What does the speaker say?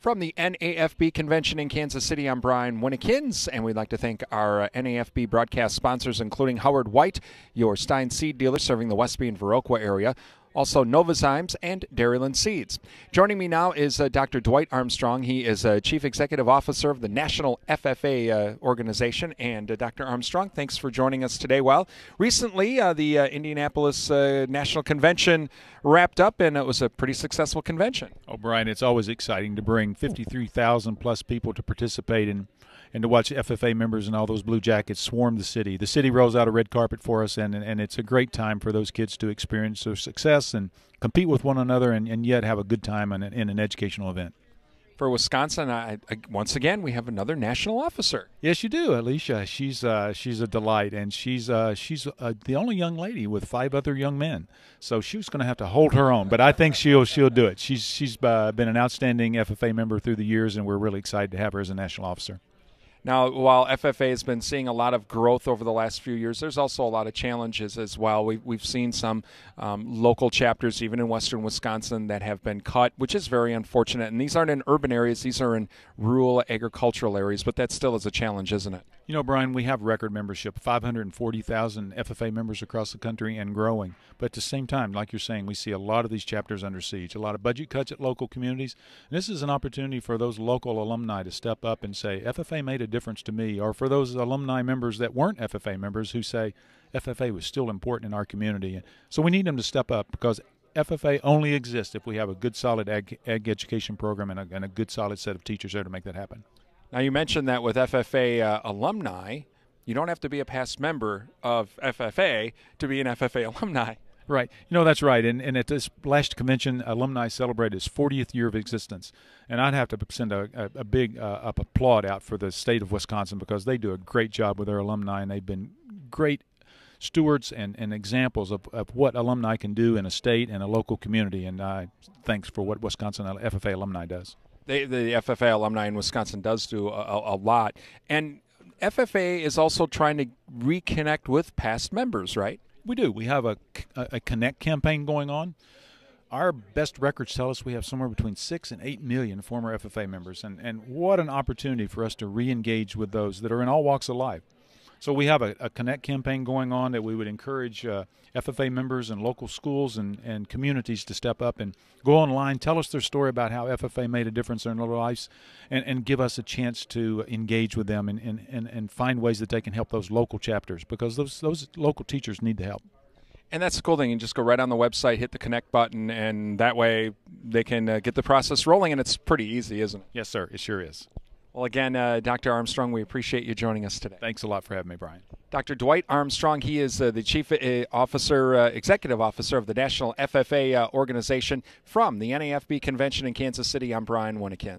From the NAFB convention in Kansas City, I'm Brian Winnekins, and we'd like to thank our NAFB broadcast sponsors, including Howard White, your Stein seed dealer serving the Westby and Viroqua area, also Novozymes and Dairyland Seeds. Joining me now is Dr. Dwight Armstrong. He is Chief Executive Officer of the National FFA organization. And Dr. Armstrong, thanks for joining us today. Well, recently the Indianapolis National Convention wrapped up, and it was a pretty successful convention. Oh, Brian, it's always exciting to bring 53,000 plus people to participate in and to watch FFA members and all those Blue Jackets swarm the city. The city rolls out a red carpet for us, and it's a great time for those kids to experience their success and compete with one another and yet have a good time in an educational event. For Wisconsin, once again, we have another national officer. Yes, you do, Alicia. She's a delight, and she's the only young lady with 5 other young men. So she was going to have to hold her own, but I think she'll do it. She's been an outstanding FFA member through the years, and we're really excited to have her as a national officer. Now, while FFA has been seeing a lot of growth over the last few years, there's also a lot of challenges as well. We've seen some local chapters, even in western Wisconsin, that have been cut, which is very unfortunate. And these aren't in urban areas. These are in rural agricultural areas. But that still is a challenge, isn't it? You know, Brian, we have record membership, 540,000 FFA members across the country and growing. But at the same time, like you're saying, we see a lot of these chapters under siege, a lot of budget cuts at local communities. And this is an opportunity for those local alumni to step up and say, FFA made a difference to me, or for those alumni members that weren't FFA members who say FFA was still important in our community. So we need them to step up, because FFA only exists if we have a good, solid ag education program and a good, solid set of teachers there to make that happen. Now, you mentioned that with FFA alumni, you don't have to be a past member of FFA to be an FFA alumni. Right. You know, that's right. And at this last convention, alumni celebrated its 40th year of existence. And I'd have to send a big applaud out for the state of Wisconsin, because they do a great job with their alumni, and they've been great stewards and examples of what alumni can do in a state and a local community. And thanks for what Wisconsin FFA alumni does. The FFA alumni in Wisconsin does do a lot. And FFA is also trying to reconnect with past members, right? We do. We have a Connect campaign going on. Our best records tell us we have somewhere between 6 and 8 million former FFA members. And what an opportunity for us to re-engage with those that are in all walks of life. So we have a Connect campaign going on that we would encourage FFA members and local schools and communities to step up and go online, tell us their story about how FFA made a difference in their lives, and give us a chance to engage with them and find ways that they can help those local chapters, because those local teachers need the help. And that's the cool thing. You just go right on the website, hit the Connect button, and that way they can get the process rolling, and it's pretty easy, isn't it? Yes, sir. It sure is. Well, again, Dr. Armstrong, we appreciate you joining us today. Thanks a lot for having me, Brian. Dr. Dwight Armstrong, he is the Chief Executive Officer of the National FFA organization. From the NAFB Convention in Kansas City, I'm Brian Winnekins.